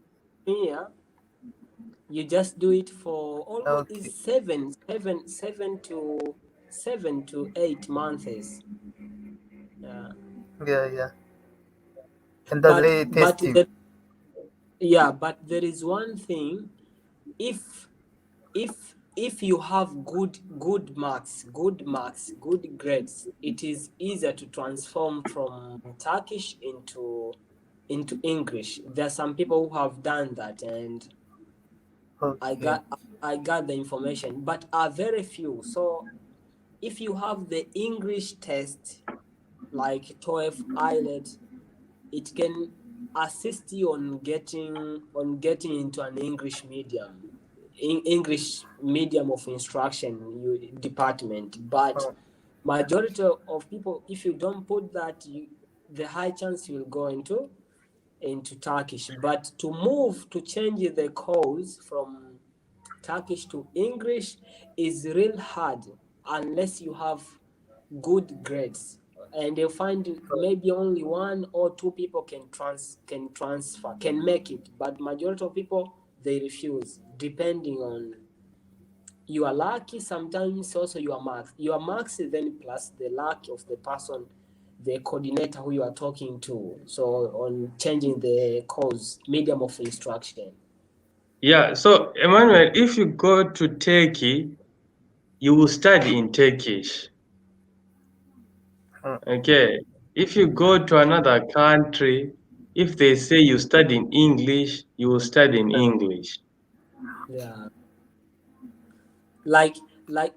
here. You just do it for almost okay, is 7 to 8 months. Yeah. yeah, and that's But very but tasty. the, yeah, but there is one thing. If if you have good grades, it is easier to transform from Turkish into English. There are some people who have done that, and I Okay, got I got the information, but are very few. So if you have the English test like 12 IELTS, it can assist you on getting into an English medium, English medium of instruction department. But oh, majority of people, if you don't put that, the high chance you will go into Turkish. But to change the course from Turkish to English is real hard unless you have good grades. And you'll find maybe only one or two people can make it, but majority of people they refuse, depending on your lucky, sometimes also your marks, then plus the luck of the person, the coordinator who you are talking to, so on changing the course medium of instruction. Yeah. So Emmanuel, if you go to Turkey, you will study in Turkish. oh, Okay. If you go to another country, if they say you study in English, you will study in English. Yeah, like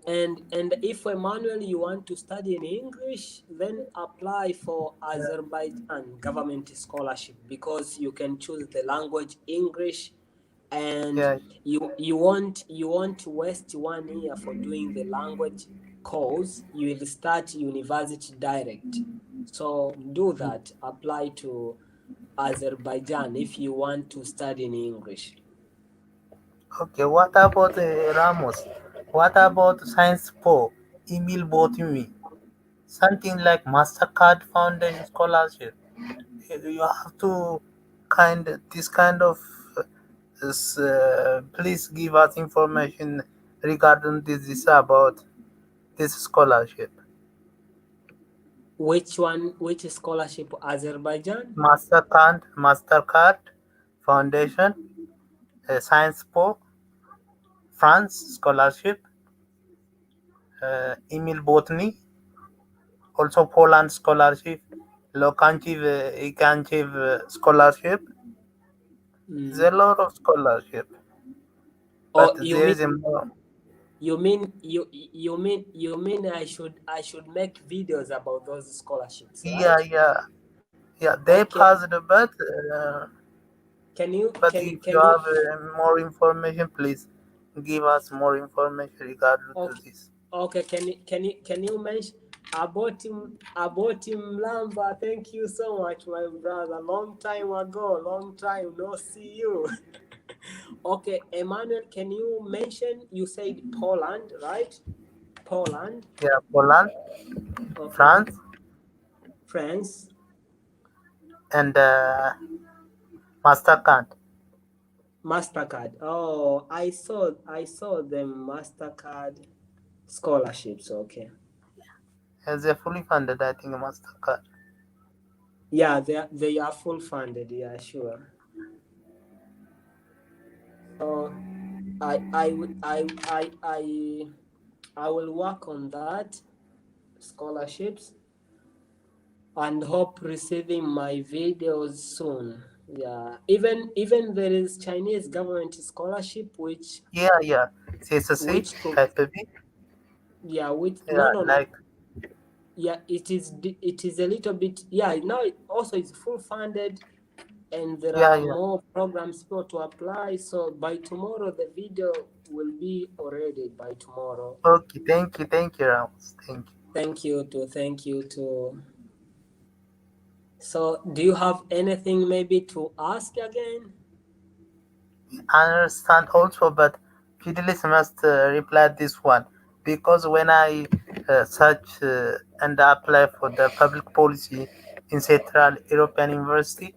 and if Emmanuel you want to study in English, then apply for Azerbaijan government scholarship, because you can choose the language English, and yeah. you won't waste 1 year for doing the language course. You will start university direct. So do that, apply to Azerbaijan if you want to study in English. Okay, what about Ramos? What about Science Po? Email bought me something like Mastercard Foundation scholarship. You have to this kind of please give us information regarding this about this scholarship. Which scholarship? Azerbaijan? Mastercard Foundation, Science Po, France scholarship, Emil Botany, also Poland scholarship, Lokanchiv Ikanchiv scholarship. Mm. There's a lot of scholarship, but Or there is a more. you mean I should make videos about those scholarships, Yeah, right? yeah. They Okay. passed, Can you but can if you can you have more information, please give us more information regarding to okay, this. okay, can you mention about him Lamba? Thank you so much, my brother. Long time ago, long time no see you. Okay, Emmanuel, can you mention, you said Poland, right? Poland. Yeah, Poland, Okay. France, France. and Mastercard. Mastercard. Oh, I saw them Mastercard scholarships. Okay. As a fully funded, I think Mastercard. Yeah, they are full funded. Yeah, sure. So I will work on that scholarships and hope receiving my videos soon. Yeah, even there is Chinese government scholarship Yeah, yeah. CSSC which type of it. yeah, which Yeah, no, like yeah, it is a little bit, yeah, now it also is full funded, and there yeah, are yeah. more programs for to apply. So by tomorrow the video will be already by tomorrow. Okay, thank you, Ramos. Thank you. Thank you to so do you have anything maybe to ask again? I understand also, but Fidelis must reply this one because when I search and apply for the public policy in Central European University,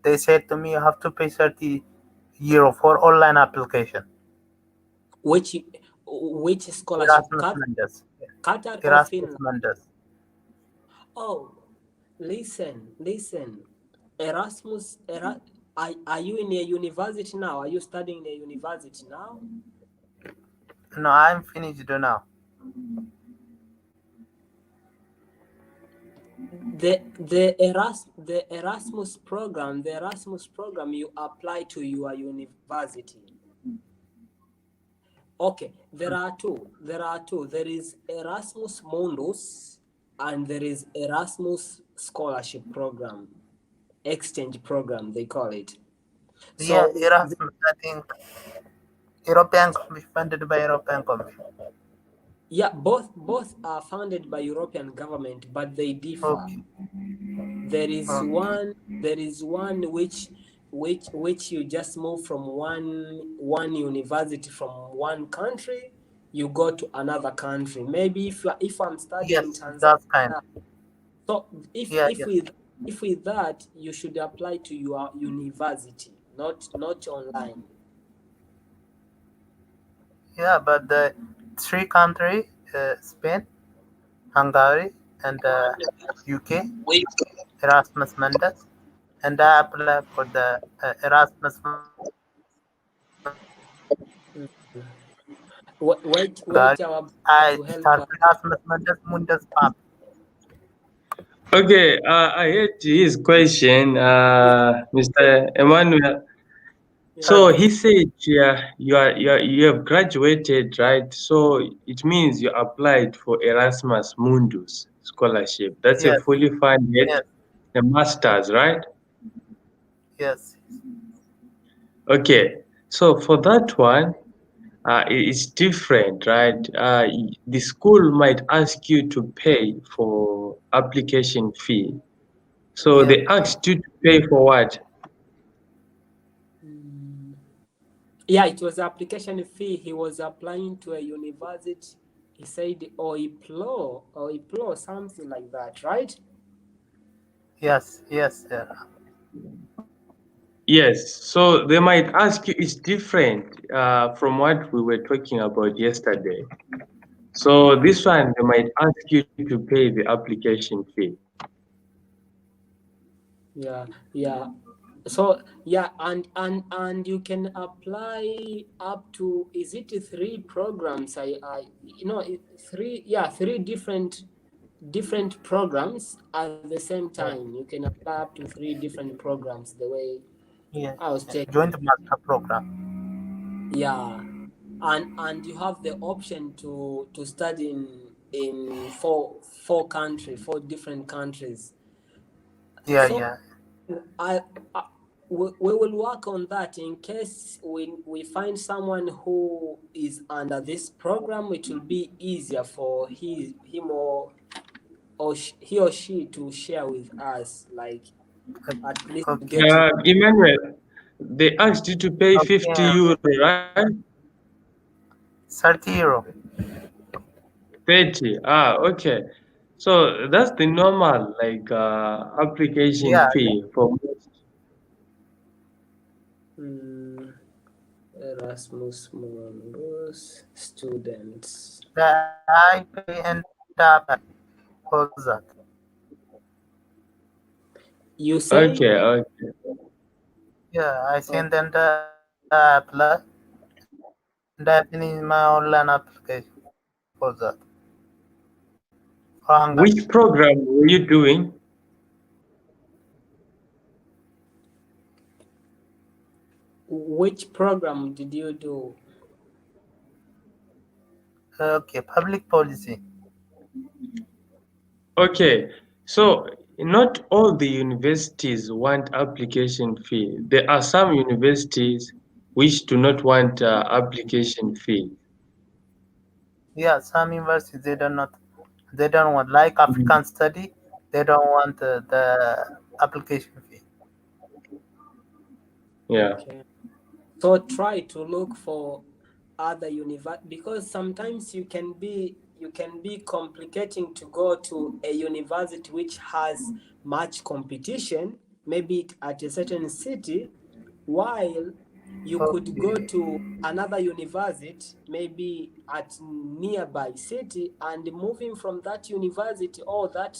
they said to me you have to pay 30 euro for online application. which which scholarship, Erasmus Mendes. Qatar or Erasmus Finland? Mendes. Oh, listen. Erasmus, are you in a university now? Are you studying in a university now? No, I'm finished now. The Erasmus program you apply to your university. Okay, there are two. There is Erasmus Mundus and there is Erasmus Scholarship Program, exchange program they call it. Yeah, So Erasmus, I think European Commission, funded by European Commission. yeah, both are funded by European government, but they differ. Okay, okay. There is one which you just move from one university from one country, you go to another country. Maybe if I'm studying in Yes, Tanzania, that kind. so if Yeah, if yeah. with if with that you should apply to your university, not online. Yeah, but the three country, Spain, Hungary, and UK, Erasmus Mendes, and I apply for the Erasmus Mundus Wait, Hungary. our brother I to help start us. Erasmus Mundus Pub. Okay, I heard his question, Mr. Emmanuel. So Yeah. he Okay. said, yeah, you have graduated, right? So it means you applied for Erasmus Mundus scholarship. That's a Yes, fully funded yes, a master's, right? yes. Okay. So for that one, it's different, right? The school might ask you to pay for application fee. So Yeah, they asked you to pay for what? Mm. Yeah, it was application fee. He was applying to a university. He said OIPLO, something like that, right? yes, yes, yeah. Yes, so they might ask you, it's different from what we were talking about yesterday. So this one, they might ask you to pay the application fee. Yeah, yeah. So yeah, and you can apply up to, is it three programs? Three different programs at the same Yeah, time. You can apply up to three different programs. The way yeah, I was yeah. checking. Joint master program. Yeah, and you have the option to study in four different countries. Yeah, So yeah, I, I we will work on that in case we find someone who is under this program. It will be easier for him he or she to share with us, like at least to okay, get to. Emmanuel, they asked you to pay okay. 50 euro, right? 30 euro. 30. Okay. So that's the normal like application Yeah, yeah. fee for most. Mm, Erasmus Mundus students. I pay and apply for that. You say? Okay, okay. Yeah, I Oh, send and apply and I finish my online application for that for Hungary. Which program were you doing? which program did you do? Okay, public policy. Okay, so not all the universities want application fee. There are some universities which do not want application fee. Yeah, some universities they don't want like Mm. African study. They don't want the application fee. Yeah. Okay. So try to look for other because sometimes you can be complicating to go to a university which has much competition, maybe at a certain city, while you could go Okay, to another university maybe at nearby city, and moving from that university or that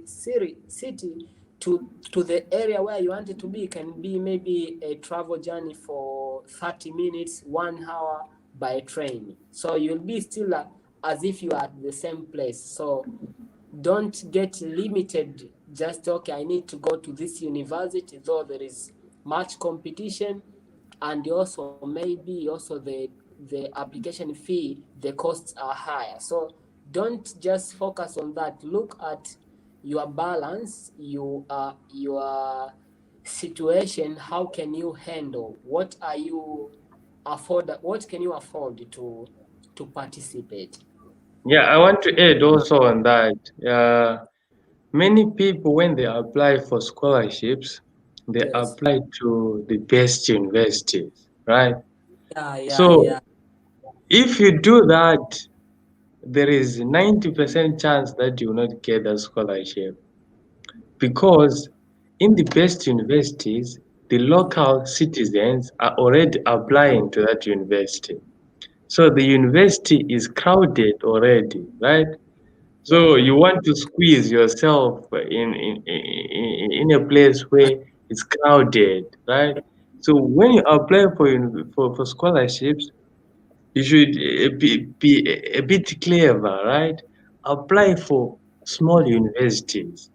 city to the area where you want it to be can be maybe a travel journey for 30 minutes, 1 hour by train. So you'll be still as if you are at the same place. So don't get limited. Just okay, I need to go to this university, though there is much competition, and also maybe also the application fee, the costs are higher. So don't just focus on that. Look at your balance, your situation. How can you handle? What are you afford? What can you afford to participate? Yeah, I want to add also on that. Many people, when they apply for scholarships, they Yes. apply to the best universities, right? Yeah, yeah, So yeah. if you do that, there is 90% chance that you will not get a scholarship because in the best universities, the local citizens are already applying to that university. So the university is crowded already, right? So Yeah, you want to squeeze yourself in a place where it's crowded, right? So when you apply for scholarships, you should be a bit clever, right? Apply for small universities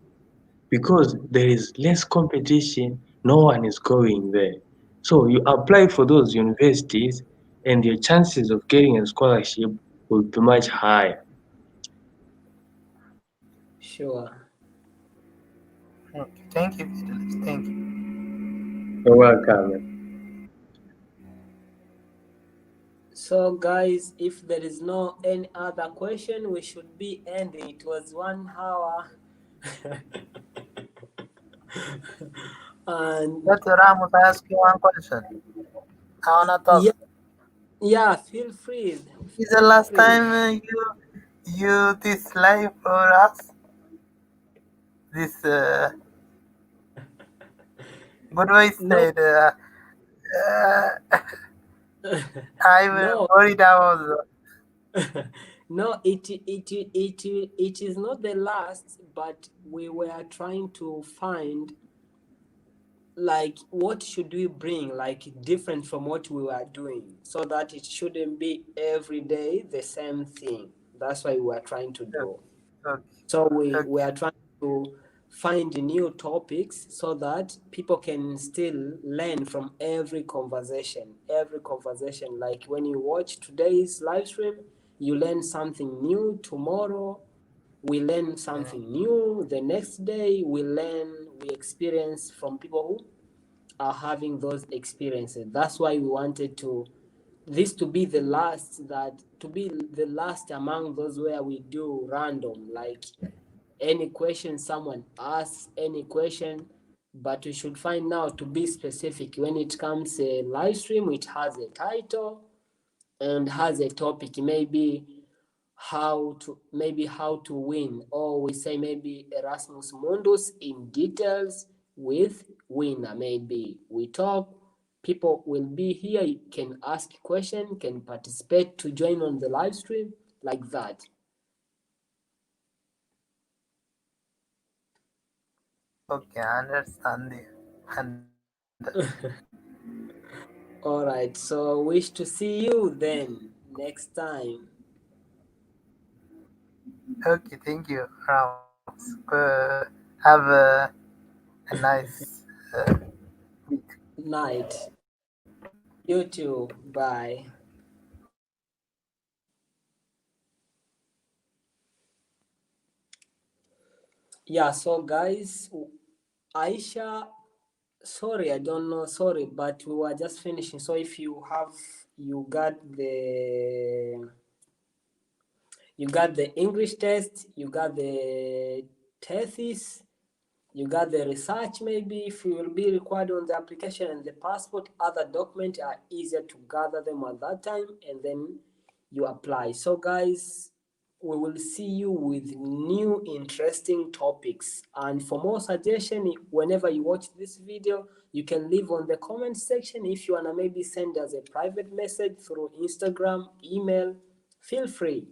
because there is less competition, no one is going there. So you apply for those universities and your chances of getting a scholarship will be much higher. sure. okay. Thank you, Fidelis. Thank you. You're welcome. So, guys, if there is no any other question, we should be ending. It was 1 hour. And Let Ramos ask you one question. I wanna yeah, talk. yeah, feel free. Is the Feel last free. time you this live for us? This good way No, said. I was no, worried about. no. It is not the last, but we were trying to find like what should we bring like different from what we were doing so that it shouldn't be every day the same thing. That's why we are trying to do. Okay, So we okay, are trying to find new topics so that people can still learn from every conversation. Like when you watch today's live stream, you learn something new. Tomorrow we learn yeah. something new. The next day we experience from people who are having those experiences. That's why we wanted to this to be the last that to be the last among those where we do random, like any question someone asks any question, but we should find now to be specific. When it comes a live stream, it has a title and has a topic, maybe how to win, or we say maybe Erasmus Mundus in details with winner. Maybe we talk, people will be here. You can ask question, can participate to join on the live stream like that. Okay, understand. Understand. All right, so wish to see you then next time. Okay, thank you, Rams. Have a nice week. Night. You too. Bye. Yeah, so guys, Aisha, sorry, I don't know, sorry, but we were just finishing. So if you got the English test, you got the thesis, you got the research, maybe if you will be required on the application, and the passport, other documents are easier to gather them at that time, and then you apply. So guys, we will see you with new interesting topics, and for more suggestion, whenever you watch this video, you can leave on the comment section. If you wanna maybe send us a private message through Instagram, email, feel free.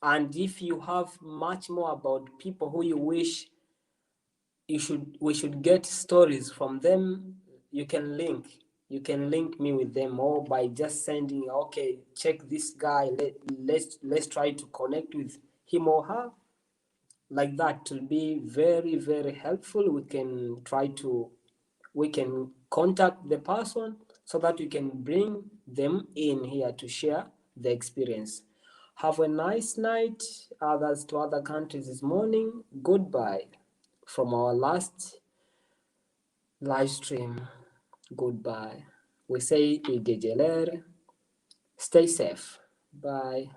And if you have much more about people who you wish we should get stories from them, you can link me with them, or by just sending, okay, check this guy, let's try to connect with him or her, like that. It will be very, very helpful. We can contact the person so that we can bring them in here to share the experience. Have a nice night. Others to other countries this morning. Goodbye from our last live stream. Goodbye. We say Igejeler. Stay safe. Bye.